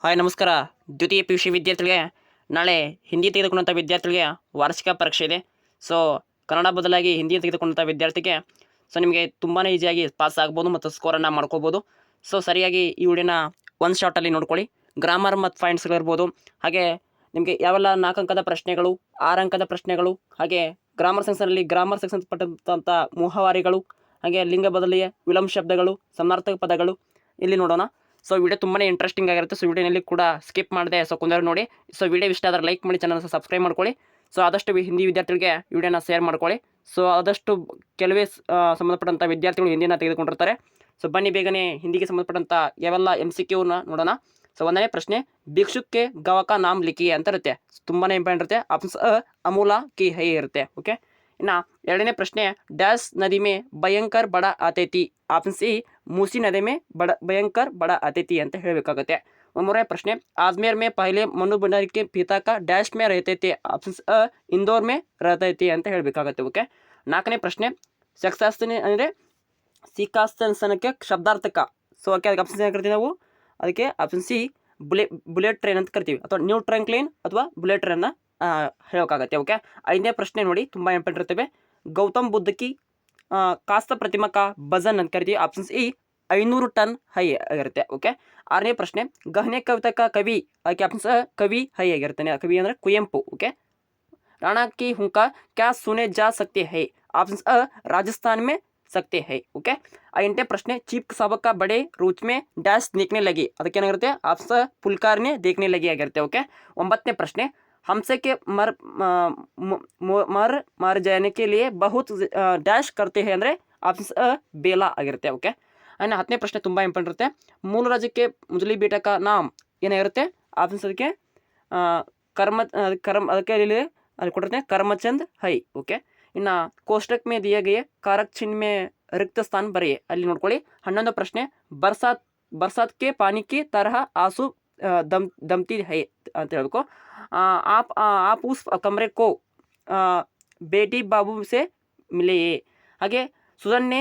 Hi ನಮಸ್ಕಾರ. ದ್ವಿತೀಯ P U C ವಿದ್ಯಾರ್ಥಿಗಳಿಗೆ ನಾಳೆ ಹಿಂದಿ ತೆಗೆದುಕೊಂಡಂಥ ವಿದ್ಯಾರ್ಥಿಗಳಿಗೆ ವಾರ್ಷಿಕ ಪರೀಕ್ಷೆ ಇದೆ. ಸೊ ಕನ್ನಡ ಬದಲಾಗಿ ಹಿಂದಿ ತೆಗೆದುಕೊಂಡಂಥ ವಿದ್ಯಾರ್ಥಿಗೆ ನಿಮಗೆ ತುಂಬಾ ಈಸಿಯಾಗಿ ಪಾಸ್ ಆಗ್ಬೋದು ಮತ್ತು ಸ್ಕೋರನ್ನು ಮಾಡ್ಕೋಬೋದು. ಸೊ ಸರಿಯಾಗಿ ಈ ವಿಡಿಯೋನ ಒಂದು ಶಾರ್ಟಲ್ಲಿ ನೋಡ್ಕೊಳ್ಳಿ. ಗ್ರಾಮರ್ ಮತ್ತು ಪಾಯಿಂಟ್ಸ್ಗಳಿರ್ಬೋದು, ಹಾಗೆ ನಿಮಗೆ ಯಾವೆಲ್ಲ 4 ಅಂಕದ ಪ್ರಶ್ನೆಗಳು, 6 ಅಂಕದ ಪ್ರಶ್ನೆಗಳು, ಹಾಗೆ ಗ್ರಾಮರ್ ಸೆಕ್ಷನ್ಗೆ ಸಂಬಂಧಪಟ್ಟಂಥ ಮುಖವಾರಿಗಳು, ಹಾಗೆ ಲಿಂಗ ಬದಲಿಯ ವಿಲಂಬ ಶಬ್ದಗಳು, ಸಮಾನಾರ್ಥಕ ಪದಗಳು ಇಲ್ಲಿ ನೋಡೋಣ. ಸೊ ವಿಡಿಯೋ ತುಂಬಾ ಇಂಟ್ರೆಸ್ಟಿಂಗ್ ಆಗಿರುತ್ತೆ. ಸೊ ವಿಡಿಯೋನಲ್ಲಿ ಕೂಡ ಸ್ಕಿಪ್ ಮಾಡಿದೆ, ಸೊ ಕೊಂದವರು ನೋಡಿ. ಸೊ ವಿಡಿಯೋ ಇಷ್ಟ ಆದರೆ ಲೈಕ್ ಮಾಡಿ, ಚಾನಲ್ ಸಬ್ಸ್ಕ್ರೈಬ್ ಮಾಡ್ಕೊಳ್ಳಿ. ಸೊ ಆದಷ್ಟು ಹಿಂದಿ ವಿದ್ಯಾರ್ಥಿಗಳಿಗೆ ವಿಡಿಯೋನ ಶೇರ್ ಮಾಡ್ಕೊಳ್ಳಿ. ಸೊ ಆದಷ್ಟು ಕೆಲವೇ ಸಂಬಂಧಪಟ್ಟಂಥ ವಿದ್ಯಾರ್ಥಿಗಳು ಹಿಂದಿನ ತೆಗೆದುಕೊಂಡಿರ್ತಾರೆ. ಸೊ ಬನ್ನಿ ಬೇಗನೆ ಹಿಂದಿಗೆ ಸಂಬಂಧಪಟ್ಟಂಥ ಯಾವೆಲ್ಲ MCQನ ನೋಡೋಣ. ಸೊ ಒಂದನೇ ಪ್ರಶ್ನೆ, ಭಿಕ್ಷುಕ್ಕೆ ಗವಾಕ ನಾಮ್ ಲಿಖಿ ಅಂತ ಇರುತ್ತೆ. ತುಂಬಾ ಇಂಪಾರ್ಟೆಂಟ್ ಇರುತ್ತೆ. ಆಪ್ಷನ್ಸ್ ಅಮೂಲ ಕಿ ಹೈ ಇರುತ್ತೆ. ಓಕೆ, ಇನ್ನು ಎರಡನೇ ಪ್ರಶ್ನೆ, ಡ್ಯಾಶ್ ನದಿ ಮೇ ಭಯಂಕರ್ ಬಡ ಅತಿಥಿ. ಆಪ್ಷನ್ ಸಿ ಮೂಸಿ ನದಿ ಮೇ ಭಯಂಕರ್ ಬಡ ಅತಿಥಿ ಅಂತ ಹೇಳಬೇಕಾಗುತ್ತೆ. ಮೂರನೇ ಪ್ರಶ್ನೆ, ಆಜ್ಮೇರ್ ಮೇ ಪಹಲೆ ಮನು ಭಂಡಾರಿ ಕೆ ಪಿತಾ ಕಾ ಡ್ಯಾಶ್ ಮೇ रहते थे. ಆಪ್ಷನ್ಸ್ ಇಂದೋರ್ ಮೇ रहते थे ಅಂತ ಹೇಳಬೇಕಾಗುತ್ತೆ. ಓಕೆ, ನಾಲ್ಕನೇ ಪ್ರಶ್ನೆ, ಶಕ್ಸಾಸ್ತಿನಿ ಅಂದರೆ ಸಿಕಾಸ್ತನಕ್ಕೆ ಶಬ್ದಾರ್ಥಕ. ಸೊ ಓಕೆ, ಅದಕ್ಕೆ ಆಪ್ಷನ್ ಏನು ಕರಿತೀವಿ ನಾವು? ಅದಕ್ಕೆ ಆಪ್ಷನ್ ಸಿ ಬುಲೆಟ್ ಟ್ರೈನ್ ಅಂತ ಕರಿತೀವಿ, ಅಥವಾ ನ್ಯೂ ಟ್ರೈನ್ ಕ್ಲೈನ್ ಅಥವಾ ಬುಲೆಟ್ ಟ್ರೈನ್ನ ಹೇಳೋಕ್ಕಾಗತ್ತೆ. ಓಕೆ, ಐದನೇ ಪ್ರಶ್ನೆ ನೋಡಿ, ತುಂಬ ಇಂಪಾರ್ಟೆಂಟ್ ಇರ್ತವೆ. ಗೌತಮ್ ಬುದ್ಧ ಕಿ ಕಾಸ್ತ ಪ್ರತಿಮಾ ಕಾ ಭಜನ್ ಅಂತ ಕರಿತೀವಿ. ಆಪ್ಷನ್ಸ್ ಇ 500 ಟನ್ ಹೈ ಆಗಿರುತ್ತೆ. ಓಕೆ, ಆರನೇ ಪ್ರಶ್ನೆ, ಗಹನೆ ಕವಿತಾ ಕಾ ಕವಿ. ಅದಕ್ಕೆ ಆಪ್ಷನ್ಸ್ ಕವಿ ಹೈ ಆಗಿರ್ತಾನೆ. ಕವಿ ಅಂದರೆ ಕುವೆಂಪು. ಓಕೆ, राणा की हुंकार क्या सुने जा सकते हैं. ऑप्शन राजस्थान में सकते हैं. ओके, ಎಂಟನೇ ಪ್ರಶ್ನೆ, ಚೀಪ್ ಸಾಬಕ ಬಡೆ ರೂಚ್ ಮೇ ಡ್ಯಾಶ್ ದೇಖ್ನೆ ಲಗಿ. ಅದಕ್ಕೆ ಏನಾಗಿರುತ್ತೆ? ಆಪ್ಷನ್ ಪುಲ್ಕಾರ್ನೆ ದೇಖ್ನೆ ಲಗಿ ಆಗಿರುತ್ತೆ. ಓಕೆ, ಒಂಬತ್ತನೇ ಪ್ರಶ್ನೆ, हमसे के मर जाने के लिए बहुत ಡ್ಯಾಶ್ करते हैं ಅಂದರೆ ಆಪ್ಷನ್ಸ್ ಬೇಲಾ ಆಗಿರುತ್ತೆ. ಓಕೆ, ಇನ್ನು ಹತ್ತನೇ ಪ್ರಶ್ನೆ ತುಂಬ ಇಂಪಾರ್ಟೆಂಟ್ ಇರುತ್ತೆ. ಮೂಲ ರಾಜ್ಯಕ್ಕೆ ಮುಜಲಿ ಬೇಟಕ ನಾಮ್ ಏನಾಗಿರುತ್ತೆ? ಆಪ್ಷನ್ಸ್ ಅದಕ್ಕೆ ಅದಕ್ಕೆ ಅಲ್ಲಿ ಕೊಟ್ಟಿರ್ತೀನಿ ಕರ್ಮಚಂದ್ ಹೈ. ಓಕೆ, ಇನ್ನು ಕೋಷ್ಟಕ್ ಮೇ ದಿಯ ಗಯೆ ಕಾರಕ್ ಚಿಹ್ನೆ ಮೇ ರಿಕ್ತ ಸ್ಥಾನ ಬರೆಯೇ. ಅಲ್ಲಿ ನೋಡ್ಕೊಳ್ಳಿ. 11ನೇ ಪ್ರಶ್ನೆ, ಬರ್ಸಾತ್ ಕೆ ಪಾನಿ ಕಿ ತರಹ ಆಸು ದಮ್ತಿ ಹೈ ಅಂತ ಹೇಳಬೇಕು. आप उस कमरे को बेटी बाबू से मिले. ಹಾಗೆ सुजन ने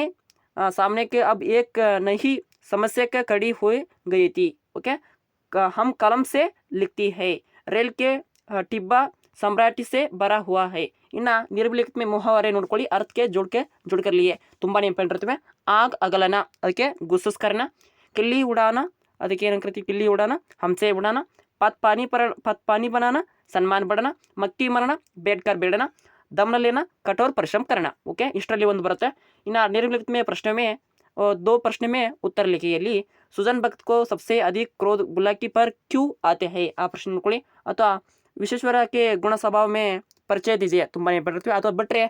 सामने के अब एक नई समस्या का खड़ी हो गई थी. ओके, हम कलम से लिखती है. रेल के टिब्बा सम्राटी से भरा हुआ है. ಇನ್ನು ನಿರ್ಲಿಖಿತ ಮೇ ಮುಹಾವರೆ ನೋಡ್ಕೊಳ್ಳಿ. ಅರ್ಥಕ್ಕೆ ಜೋಡ್ಕರ್ लिए ತುಂಬಾ ಇಂಪಾರ್ಟೆಂಟ್ ಇರ್ತವೆ. ಆಗ್ ಅಗಲನ ಅದಕ್ಕೆ ಗುಸ್ಸಸ್ಕರಣ. ಕಿಲ್ಲಿ ಉಡಾನ ಅದಕ್ಕೆ ಏನು ಕರಿತೀವಿ? ಕಿಲ್ಲಿ ಉಡಾನ. ಹಂಸೆ ಉಡಾನ. पत पानी बनाना, सम्मान बढ़ाना, मक्की मरना, बैठकर बैठना, दम न लेना, कठोर परिश्रम करना. ओके, इष्टರಲ್ಲಿ ಒಂದು ಬರುತ್ತೆ. ಇನ್ನು निर्लिखित में प्रश्न में 2 प्रश्न में उत्तर लिखिए. ಅಲ್ಲಿ सुजन भक्त को सबसे अधिक क्रोध बुलाकी पर क्यों आते हैं. ಆ ಪ್ರಶ್ನೆ ನೋಡ್ಕೊಳ್ಳಿ. ಅಥವಾ विश्वेश्वर के गुण स्वभाव में ಪರಿಚಯ दीजिए. ತುಂಬಾ ಇಂಪಾರ್ಟೆಂಟ್ ಇರ್ತವೆ. ಅಥವಾ ಬಿಟ್ಟರೆ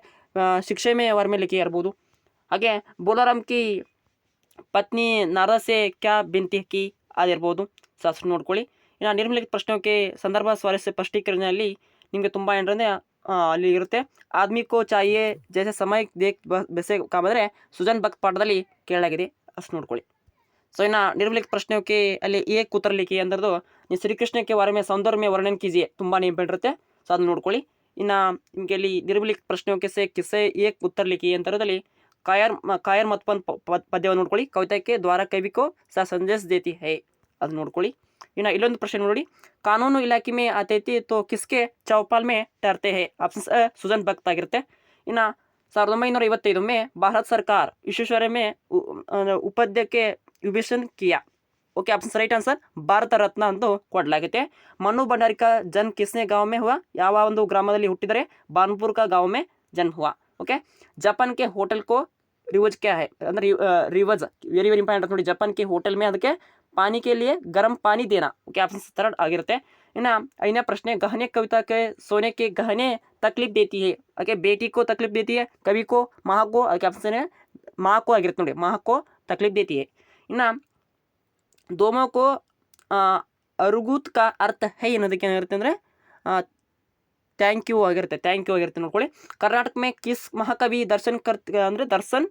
ಶಿಕ್ಷೆ में ಅವರ ಮೇಲೆ लिखिए ಇರ್ಬೋದು. ಹಾಗೆ बोलाराम की पत्नी नारदा से क्या विनती की ಆಗಿರ್ಬೋದು. ಸೊ ಅಷ್ಟು ನೋಡ್ಕೊಳ್ಳಿ. ಇನ್ನು ನಿರ್ಲಿಖಿತ ಪ್ರಶ್ನೆಗೆ ಸಂದರ್ಭ ಸ್ವಾರಸ್ಯ ಸ್ಪಷ್ಟೀಕರಣದಲ್ಲಿ ನಿಮಗೆ ತುಂಬ ಏನಂದರೆ ಅಲ್ಲಿ ಇರುತ್ತೆ. ಆದ್ಮಿ ಕೋ ಚಾಹಿಯೆ ಜೈಸೆ ಸಮಯ ದೇಖ್ ಬೆಸೆ ಕಾಮಂದರೆ ಸುಜನ್ ಭಕ್ತ್ ಪಾಠದಲ್ಲಿ ಕೇಳಲಾಗಿದೆ. ಅಷ್ಟು ನೋಡ್ಕೊಳ್ಳಿ. ಸೊ ಇನ್ನು ನಿರ್ಲಿಖಿತ ಪ್ರಶ್ನೆಗೆ ಅಲ್ಲಿ ಏಕ್ ಉತ್ತರ ಲಿಖಿ ಅಂದ್ರದ್ದು ನೀವು ಶ್ರೀಕೃಷ್ಣಕ್ಕೆ ವಾರಮೆ ಸೌಂದರ್ಯ ವರ್ಣನ್ ಕೀಜಿಯೆ. ತುಂಬಾ ಇಂಪಾರ್ಟೆಂಟ್ ಇರುತ್ತೆ. ಸೊ ಅದನ್ನು ನೋಡ್ಕೊಳ್ಳಿ. ಇನ್ನು ನಿಮಗೆ ಅಲ್ಲಿ ನಿರ್ಲಿಖಿತ ಪ್ರಶ್ನೆಗೆ ಕಿಸ್ಸೆ ಏಕ್ ಉತ್ತರ ಲಿಖಿ ಅಂತರದಲ್ಲಿ ಕಾಯರ್ ಮತ್ಪನ್ ಪದ್ಯವನ್ನು ನೋಡ್ಕೊಳ್ಳಿ. ಕವಿತೆಗೆ ದ್ವಾರ ಕವಿಕೋ ಸ ಸಂದೇಶ ದೇತಿ ಹೈ. ಅದು ನೋಡ್ಕೊಳ್ಳಿ. ಇನ್ನು ಇಲ್ಲೊಂದು ಪ್ರಶ್ನೆ ನೋಡಿ, ಕಾನೂನು ಇಲಾಖೆ ಮೇ ಆತೈತಿ ತೋ ಕಿಸ್ಕೆ ಚೌಪಾಲ್ ಮೇ ಟರ್ತೆ ಹೈ. ಆಪ್ಷನ್ಸ್ ಸುಜನ್ ಭಕ್ತ್ ಆಗಿರುತ್ತೆ. ಇನ್ನು 1955 में भारत सरकार विश्वेश्वरैया में ಉಪಾಧ್ಯಕ್ಕೆ ವಿಭೂಷಣ್ ಕಿಯಾ. Okay, options right answer Bharat Ratna ಅಂತ ಕೊಡಲಾಗುತ್ತೆ. ಮನು ಭಂಡಾರಿ ಕಾ ಜನ್ಮ ಕಿಸ್ನೆ ಗಾಂವ್ ಮೇ ಹುವಾ. ಯಾವ ಒಂದು ಗ್ರಾಮದಲ್ಲಿ ಹುಟ್ಟಿದರೆ? ಬಾನ್ಪುರ್ ಕಾ ಗಾಂವ್ ಮೇ ಜನ್ಮ ಹುವಾ. ಓಕೆ, जापान के होटल को रिवाज क्या है ಅಂದರೆ रिवाज ವೆರಿ ಇಂಪಾರ್ಟೆಂಟ್ ನೋಡಿ. जापान के होटल में ಅದಕ್ಕೆ पानी के लिए गर्म पानी देना. ಓಕೆ, ಆಪ್ಷನ್ಸ್ ಥರ್ಡ್ ಆಗಿರುತ್ತೆ. ಇನ್ನು ಐದನೇ ಪ್ರಶ್ನೆ, ಗಹನೆ ಕವಿತಾ के सोने के गहने तकलीफ देती है. ಓಕೆ, बेटी को तकलीफ देती है, कवि को, माँ को. ಅದಕ್ಕೆ ಆಪ್ಷನ್ माँ को ಆಗಿರುತ್ತೆ ನೋಡಿ. माँ को तकलीफ देती है. ಇನ್ನು दोनों को अरुगूत का अर्थ है ಅನ್ನೋದಕ್ಕೆ ಏನಿರುತ್ತೆ ಅಂದರೆ ಥ್ಯಾಂಕ್ ಯು ಆಗಿರುತ್ತೆ. ಥ್ಯಾಂಕ್ ಯು ಆಗಿರುತ್ತೆ ನೋಡ್ಕೊಳ್ಳಿ. ಕರ್ನಾಟಕ ಮೇ ಕಿಸ್ ಮಹಾಕವಿ ದರ್ಶನ್ ಅಂದರೆ ದರ್ಶನ್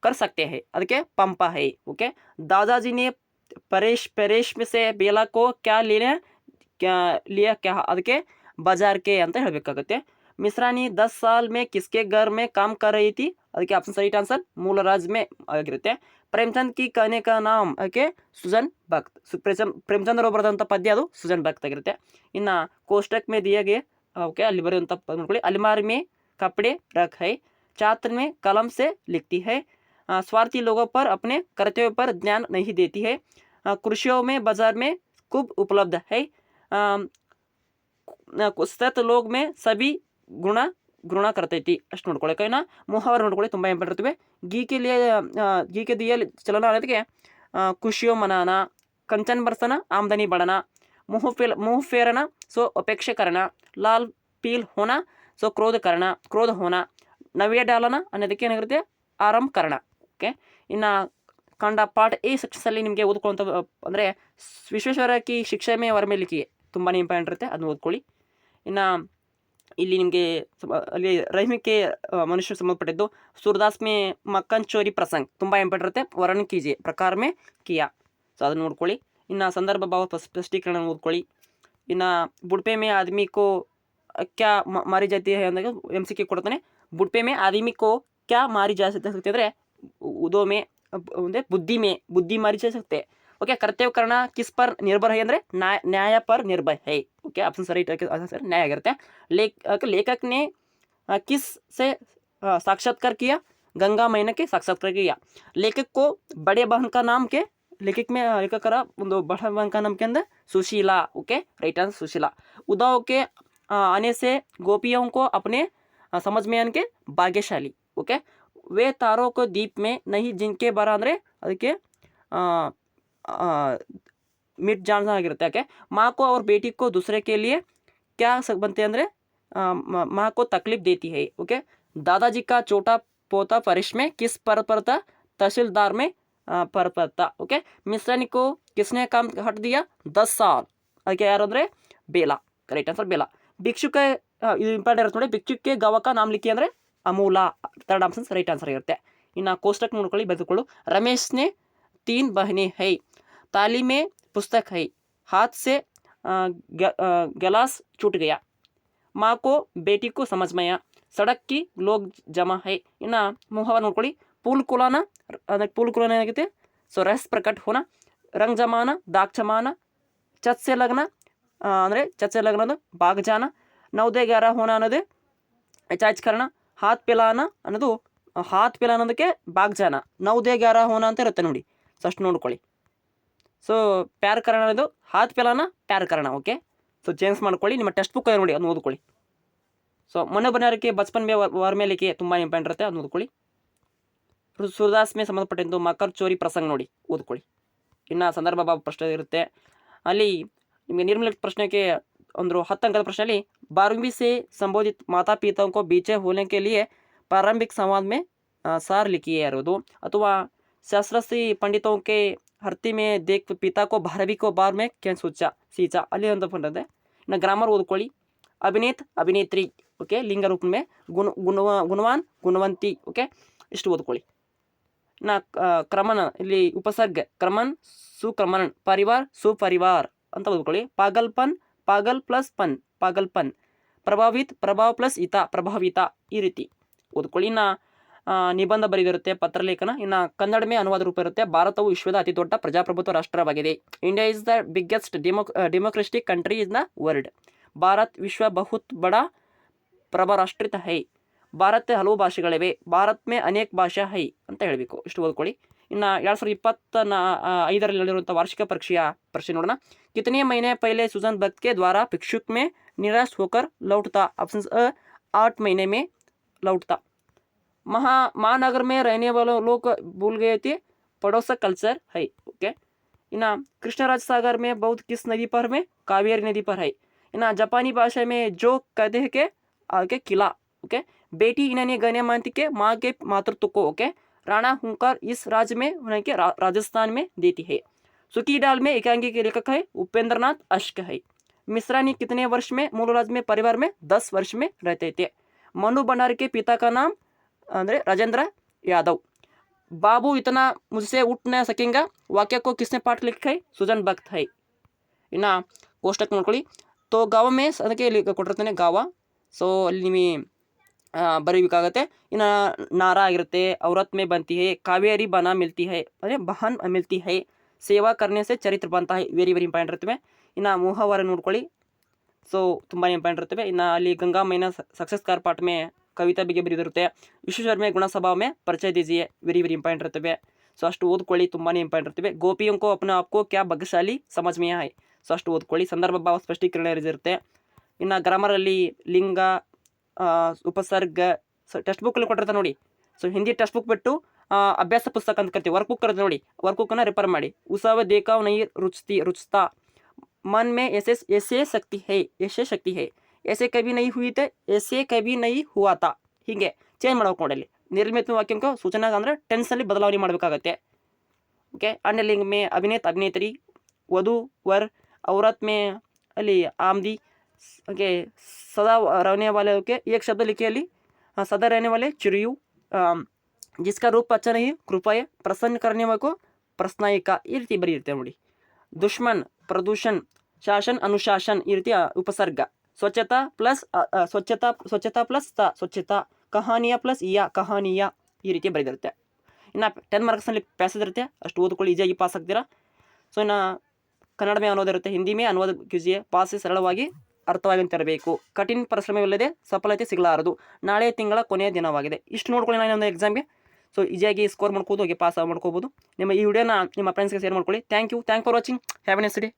ಕರ್ ಸಕ್ತೆ ಹೈ. ಅದಕ್ಕೆ ಪಂಪ ಹೈ. ಓಕೆ, दादाजी ने परेश में से बेला को क्या लिया क्या. ಅದಕ್ಕೆ बाजार के ಅಂತ ಹೇಳಬೇಕಾಗುತ್ತೆ. मिश्रानी 10 साल में किसके घर में काम कर रही थी. ಅದಕ್ಕೆ ಆಪ್ಷನ್ ರೈಟ್ ಆನ್ಸರ್ ಮೂಲರಾಜ್ ಮೇ ಆಗಿರುತ್ತೆ. ಪ್ರೇಮ್ಚಂದ್ ಕಿ ಕಹನೆ ಕಾ ನಾಮ್ ಓಕೆ ಸುಜನ್ ಭಕ್ತ್ ಪ್ರೇಮ್ಚಂದ್ ಅವರು ಬರೆದಂಥ ಪದ್ಯ ಅದು ಸುಜನ್ ಭಕ್ತ್ ಆಗಿರುತ್ತೆ. ಇನ್ನು ಕೋಷ್ಟಕ್ ಮೇ ದಿಯೆ ಗಯೆ ಓಕೆ ಅಲ್ಲಿ ಬರೆಯುವಂಥ ನೋಡ್ಕೊಳ್ಳಿ, ಅಲ್ಮಾರಿ ಮೇ ಕಪಡೆ ರಖ್ ಹೈ, छात्र में कलम से लिखती है, स्वार्थी लोगों पर अपने कर्तव्य पर ध्यान नहीं देती है, कृषियों में बाजार में खूब उपलब्ध है, सत लोग में सभी गुणा करते थी. ಅಷ್ಟು ನೋಡ್ಕೊಳ್ಳಿ. ಕೈನ ಮುಹಾವರ ನೋಡ್ಕೊಳ್ಳಿ, ತುಂಬ ಇಂಪಾರ್ಟೆಂಟ್ ಇರ್ತವೆ. घी के दिए चलना ಅನ್ನೋದಕ್ಕೆ ಖುಷಿಯೋ ಮನಾನ, कंचन बरसना आमदनी बढ़ना, मुँह फेरना सो अपेक्षा करना, लाल पील होना सो क्रोध होना, ನವ್ಯ ಡಾಲನ ಅನ್ನೋದಕ್ಕೆ ಏನಾಗಿರುತ್ತೆ ಆರಂಭ ಕರ್ಣ. ಓಕೆ, ಇನ್ನು ಕಂಡ ಪಾಠ ಎ ಸೆಕ್ಷನ್ಸಲ್ಲಿ ನಿಮಗೆ ಓದ್ಕೊಳ್ಳುವಂಥ ಅಂದರೆ ವಿಶ್ವೇಶ್ವರ ಕಿ ಶಿಕ್ಷೆ ಮೇ ವರಮೇಲಿಕೆ ತುಂಬಾ ಇಂಪಾರ್ಟೆಂಟ್ ಇರುತ್ತೆ, ಅದನ್ನು ಓದ್ಕೊಳ್ಳಿ. ಇನ್ನು ಇಲ್ಲಿ ನಿಮಗೆ ಅಲ್ಲಿ ರೈಮಿಕೆ ಮನುಷ್ಯ ಸಂಬಂಧಪಟ್ಟಿದ್ದು ಸೂರ್ದಾಸ್ ಮೇ ಮಕ್ಕನ್ ಚೋರಿ ಪ್ರಸಂಗ್ ತುಂಬ ಇಂಪಾರ್ಟೆಂಟ್ ಇರುತ್ತೆ, ವರ್ಣ ಕೀಜಿಯೆ ಪ್ರಕಾರ ಮೇ ಕಿಯಾ, ಸೊ ಅದನ್ನು ನೋಡ್ಕೊಳ್ಳಿ. ಇನ್ನು ಸಂದರ್ಭ ಭಾವ ಸ್ಪಷ್ಟೀಕರಣ ಓದ್ಕೊಳ್ಳಿ. ಇನ್ನು ಬುಡ್ಪೆ ಮೇ ಆದ್ಮಿ ಕೋ ಕ್ಯಾ ಮಾರಿ ಜಾತಿ ಅಂದಾಗ MCQ ಕೊಡ್ತಾನೆ. बुढ़पे में आदमी को क्या मारी जा सकते ಅಂದರೆ उदो में ಅಂದರೆ बुद्धि मारी जा सकते. ओके, कर्तव्य करना किस पर निर्भर है ಅಂದರೆ न्याय पर निर्भर है. ओके, ऑप्शन सही सर न्याय ಆಗಿರುತ್ತೆ. लेखक ने किस से साक्षात्कार किया, गंगा मैया के साक्षात्कार किया. लेखक को बड़े बहन का नाम के ಲೇಖಕರ ಒಂದು ಬಡ ಬಹನ್ का नाम के अंदर Sushila. Okay, right answer Sushila. उदाओं के आने से गोपियों को अपने समझ में आने के भाग्यशाली. ओके, वे तारों को दीप में नहीं जिनके बरा ಅಂದರೆ ಅದಕ್ಕೆ मिट जाना ಆಗಿರುತ್ತೆ. ಯಾಕೆ माँ को और बेटी को दूसरे के लिए क्या बनते ಅಂದರೆ माँ को तकलीफ देती है. ओके, दादाजी का छोटा पोता परिश में किस पर था, तहसीलदार में पर था. ओके, मिश्रनी को किसने काम हट दिया, 10 साल. ಅದಕ್ಕೆ ಯಾರು ಅಂದರೆ ಬೇಲಾ. Correct answer Bela. ಭಿಕ್ಷುಕ ಇದು ಇಂಪಾರ್ಟೆಂಟ್ ಇರುತ್ತೆ ನೋಡಿ, ಭಿಕ್ಷುಕ್ಕೆ ಗವಕ ನಾಮ್ ಲಿಖಿ ಅಂದರೆ ಅಮೂಲ. ಥರ್ಡ್ ಆಪ್ಷನ್ ರೈಟ್ ಆನ್ಸರ್ ಇರುತ್ತೆ. ಇನ್ನು ಕೋಷ್ಟಕ್ ನೋಡ್ಕೊಳ್ಳಿ, ಬರೆದುಕೊಳ್ಳು. ರಮೇಶ್ನೆ 3 बहनें है, ताली में पुस्तक है, हाथ से गिलास छूट गया, माँ को बेटी को समझ में आया, सड़क की लोग जमा है. ಇನ್ನು ಮುಹಾವರ ನೋಡ್ಕೊಳ್ಳಿ. ಪೂಲ್ ಕುಲಾನ ಅದಕ್ಕೆ ಪೂಲ್ ಕುಲಾನ ಏನಾಗುತ್ತೆ, ಸೊ ರಹಸ್ಯ ಪ್ರಕಟ ಹೋನ, ರಂಗ್ ಜಮಾನ ದಾಗ್ ಜಮಾನ, ಚತ್ ಸೆ ಲಗ್ನ ಅಂದರೆ ಚತ್ ಸೆ ಲಗ್ನ ಅನ್ನೋದು ಬಾಗ್ ಜಾನ, ನೌದೆ ಗ್ಯಾರ ಹೋನ ಅನ್ನೋದೇ ಚಾಚ್ಕರಣ, ಹಾತ್ ಪಿಲಾನ ಅನ್ನೋದು ಹಾತ್ ಪಿಲಾನ ಅನ್ನೋದಕ್ಕೆ ಬಾಗ್ ಜಾನ, ನೌದೆ ಗ್ಯಾರ ಹೋನ ಅಂತ ಇರುತ್ತೆ ನೋಡಿ. ಸೊ ಅಷ್ಟು ನೋಡ್ಕೊಳ್ಳಿ. ಸೊ ಪ್ಯಾರ್ ಕರಣ ಅನ್ನೋದು ಹಾತ್ ಪಿಲಾನ ಪ್ಯಾರ್ ಕರಣ. ಓಕೆ, ಸೊ ಚೇಂಜ್ ಮಾಡ್ಕೊಳ್ಳಿ. ನಿಮ್ಮ ಟೆಕ್ಸ್ಟ್ ಬುಕ್ ನೋಡಿ, ಅದನ್ನು ಓದ್ಕೊಳ್ಳಿ. ಸೊ ಮನೋಬನಾರಕ್ಕೆ ಬಚಪನ್ ಮೇ ವಾರ್ಮೇಲಿಕೆ ತುಂಬ ಇಂಪಾರ್ಟೆಂಟ್ ಇರುತ್ತೆ, ಅದನ್ನು ಓದ್ಕೊಳ್ಳಿ. सूरदास में ಸಂಬಂಧಪಟ್ಟಿದ್ದು ಮಕರ್ ಚೋರಿ ಪ್ರಸಂಗ ನೋಡಿ, ಓದ್ಕೊಳ್ಳಿ. ಇನ್ನು ಸಂದರ್ಭ ಭಾವ ಪ್ರಶ್ನೆ ಇರುತ್ತೆ. ಅಲ್ಲಿ ನಿಮಗೆ ನಿರ್ಮಲಿತ ಪ್ರಶ್ನೆಗೆ ಒಂದು 10 अंक प्रश्न 12वीं से संबोधित माता पिताओं को बीचे होने के लिए प्रारंभिक संवाद में सार लिखिए ಇರೋದು, ಅಥವಾ शास्त्रसी पंडितों के हरती में देख पिता को 12वीं को बार में क्या सींचा ಅಲ್ಲಿ ಅಂತ ಬಂದಿದೆ. ಇನ್ನು ಗ್ರಾಮರ್ ಓದ್ಕೊಳ್ಳಿ. अभिनेत अभिनेत्री, ओके, लिंग रूप में गुणवान गुणवंती. ओके, ಇಷ್ಟು ಓದ್ಕೊಳ್ಳಿ. ಇನ್ನು ಕ್ರಮಣ ಇಲ್ಲಿ ಉಪಸರ್ಗ ಕ್ರಮನ್ ಸುಕ್ರಮಣ್, ಪರಿವಾರ್ ಸುಪರಿವಾರ್ ಅಂತ ಓದ್ಕೊಳ್ಳಿ. ಪಾಗಲ್ಪನ್ ಪಾಗಲ್ ಪ್ಲಸ್ ಪನ್ ಪಾಗಲ್ಪನ್, ಪ್ರಭಾವಿತ್ ಪ್ರಭಾವ ಪ್ಲಸ್ ಇತ ಪ್ರಭಾವಿತ, ಈ ರೀತಿ ಓದ್ಕೊಳ್ಳಿ. ಇನ್ನು ನಿಬಂಧ ಬರೆದಿರುತ್ತೆ, ಪತ್ರಲೇಖನ. ಇನ್ನು ಕನ್ನಡಮೇ ಅನುವಾದ ರೂಪ ಇರುತ್ತೆ. ಭಾರತವು ವಿಶ್ವದ ಅತಿ ದೊಡ್ಡ ಪ್ರಜಾಪ್ರಭುತ್ವ ರಾಷ್ಟ್ರವಾಗಿದೆ. India is the biggest democratic country in the world. Bharat ವಿಶ್ವ ಬಹುತ್ ಬಡ ಪ್ರಭಾರಾಷ್ಟ್ರಿತ ಹೈ. ಭಾರತ ಹಲವು ಭಾಷೆಗಳಿವೆ. ಭಾರತ್ ಮೇ ಅನೇಕ ಭಾಷಾ ಹೈ ಅಂತ ಹೇಳಬೇಕು. ಇಷ್ಟು ಓದ್ಕೊಳ್ಳಿ. ಇನ್ನು 2025ರಲ್ಲಿ ನಡೆದಿರುವಂಥ ವಾರ್ಷಿಕ ಪರೀಕ್ಷೆಯ ಪ್ರಶ್ನೆ ನೋಡೋಣ. कितने महीने पहले सुजन भक्त के द्वारा भिक्षुक में निराश होकर लौटता, ऑप्शन 8 महीने में लौटता. महानगर में रहने वाले लोग भूल गए थे, पड़ोसा कल्चर है. ओके, इन्ना कृष्णराज सागर में बहुत किस नदी पर में, कावेरी नदी पर है. इन्ना जापानी भाषा में जो कहते हैं के आगे किला. ओके, बेटी इन्हें गने मानती के माँ के मातृत्व को. ओके, राणा हुंकार इस राज्य में उन्हें के राजस्थान में देती है. सुखी डाल में एकांगी के लेखक है उपेंद्रनाथ अश्क है. मिश्रानी कितने वर्ष में मूलराज में परिवार में 10 वर्ष में रहते थे. मनु भंडारी के पिता का नाम अंदर राजेंद्र यादव. बाबू इतना मुझसे उठ न सकेंगा वाक्य को किसने पाठ लिखा है, सुजन भक्त है. इನ್ನು ಕೋಷ್ಟಕ ನೋಡ್ಕೊಳ್ಳಿ. तो गाँव में ಅದಕ್ಕೆ ಕೊಟ್ಟಿರ್ತಾನೆ ಗಾವ. ಸೊ ಅಲ್ಲಿ ನಿಮಗೆ ಬರೀಬೇಕಾಗತ್ತೆ. ಇನ್ನು ನಾರಾ ಆಗಿರುತ್ತೆ, ಔರತ್ ಮೇ ಬಂತಿ ಹೈ, ಕಾವೇರಿ ಬನ ಮಿಲ್ತಿ ಹೈ ಅಂದರೆ ಬಹನ್ ಮಿಲ್ತಿ ಹೈ, ಸೇವಾ ಕರ್ನೆ ಸೆ ಚರಿತ್ರ ಬಂತ ಹೈ, ವೆರಿ ವೆರಿ ಇಂಪಾರ್ಟೆಂಟ್ ಇರ್ತವೆ. ಇನ್ನು ಮುಹವರ ನೋಡ್ಕೊಳ್ಳಿ, ಸೊ ತುಂಬಾ ಇಂಪಾರ್ಟೆಂಟ್ ಇರ್ತವೆ. ಇನ್ನು ಅಲ್ಲಿ ಗಂಗಾ ಮೈನಾ ಸಕ್ಸಸ್ಕಾರ ಪಾಠ ಮೇ ಕವಿತಾ ಬಗ್ಗೆ ಬರೆದಿರುತ್ತೆ. ವಿಶ್ವೇಶ್ವರ ಮೇ ಗುಣಸಭಾ ಮೇ ಪರಿಚಯ ದೀಜಿಯೆ, ವೆರಿ ವೆರಿ ಇಂಪಾರ್ಟೆಂಟ್ ಇರ್ತವೆ. ಸೊ ಅಷ್ಟು ಓದ್ಕೊಳ್ಳಿ, ತುಂಬಾ ಇಂಪಾರ್ಟೆಂಟ್ ಇರ್ತವೆ. ಗೋಪಿಯಂಕೋ ಅಪ್ನ ಆಪ್ಕೋ ಕ್ಯಾ ಭಾಗ್ಯಶಾಲಿ ಸಮಜ್ ಮೇ ಹೈ, ಸೊ ಅಷ್ಟು ಓದ್ಕೊಳ್ಳಿ. ಸಂದರ್ಭ ಭಾವ ಸ್ಪಷ್ಟೀಕರಣ ಇರುತ್ತೆ. ಇನ್ನು ಗ್ರಾಮರಲ್ಲಿ ಲಿಂಗ, ಉಪಸರ್ಗ, ಸೊ ಟೆಕ್ಸ್ಟ್ ಬುಕ್ಕಲ್ಲಿ ಕೊಟ್ಟಿರ್ತಾರೆ ನೋಡಿ. ಸೊ ಹಿಂದಿ ಟೆಕ್ಸ್ಟ್ ಬುಕ್ ಬಿಟ್ಟು ಅಭ್ಯಾಸ ಪುಸ್ತಕ ಅಂತ ಕರಿತೀವಿ, ವರ್ಕ್ ಬುಕ್ ಇರುತ್ತೆ ನೋಡಿ, ವರ್ಕ್ ಬುಕ್ಕನ್ನು ರಿಫರ್ ಮಾಡಿ. ಉಸಾವ ದೇಕಾವ್ ನೈ रुचता, मन में ऐसे शक्ति है, ऐसे कभी नहीं हुई थे, ऐसे कभी नहीं हुआ था, ಹೀಗೆ ಚೇಂಜ್ ಮಾಡ್ಬೇಕು ನೋಡಿ. ಅಲ್ಲಿ ನಿರ್ಮಿತ ವಾಕ್ಯಾಂಕ ಸೂಚನಾ ಅಂದರೆ ಟೆನ್ಸಲ್ಲಿ ಬದಲಾವಣೆ ಮಾಡಬೇಕಾಗತ್ತೆ. ಓಕೆ. अन्यलिंग में अभिनेत अभिनेत्री, वधु वर, औरत में ಅಲ್ಲಿ आमदी, ओके, सदा रहने वाले के एक शब्द लिखे ಅಲ್ಲಿ सदा रहने वाले चिड़ियू, जिसका रूप अच्छा नहीं कृपया, प्रसन्न करने वाले को प्रश्नायिका, ಈ ರೀತಿ ಬರೆಯುತ್ತೆ ನೋಡಿ. दुश्मन, प्रदूषण, शासन, अनुशासन, ಈ ರೀತಿಯ ಉಪಸರ್ಗ. ಸ್ವಚ್ಛತಾ ಪ್ಲಸ್ ಸ್ವಚ್ಛತಾ ಪ್ಲಸ್ ಸ್ವಚ್ಛತಾ, ಕಹಾನಿಯ ಪ್ಲಸ್ ಕಹಾನಿಯ, ಈ ರೀತಿ ಬರೆದಿರುತ್ತೆ. ಇನ್ನು 10 ಮಾರ್ಕ್ಸ್ನಲ್ಲಿ ಪ್ಯಾಸೇಜ್ ಇರುತ್ತೆ, ಅಷ್ಟು ಓದ್ಕೊಳ್ಳಿ, ಈಸಿಯಾಗಿ ಪಾಸ್ ಆಗ್ತೀರಾ. ಸೊ ಇನ್ನು ಕನ್ನಡ ಮೇ ಅನುವಾದ ಇರುತ್ತೆ, ಹಿಂದಿ ಮೇ ಅನುವಾದ कीजिए, ಪಾಸ್ ಸರಳವಾಗಿ ಅರ್ಥವಾಗಿರಬೇಕು. ಕಠಿಣ ಪರಿಶ್ರಮವಿಲ್ಲದೆ ಸಫಲತೆ ಸಿಗಲಾರದು. ನಾಳೆ ತಿಂಗಳ ಕೊನೆಯ ದಿನವಾಗಿದೆ. ಇಷ್ಟು ನೋಡ್ಕೊಳ್ಳಿ ನಾನು ಒಂದು ಎಕ್ಸಾಮ್ಗೆ. ಸೊ ಈಸಿಯಾಗಿ ಸ್ಕೋರ್ ಮಾಡ್ಕೋದು, ಹೋಗಿ ಪಾಸ್ ಮಾಡ್ಕೋಬೋದು. ನಿಮ್ಮ ಈ ವಿಡಿಯೋನ ನಿಮ್ಮ ಫ್ರೆಂಡ್ಸ್ಗೆ ಶೇರ್ ಮಾಡ್ಕೊಳ್ಳಿ. Thank you for watching. Have a nice day.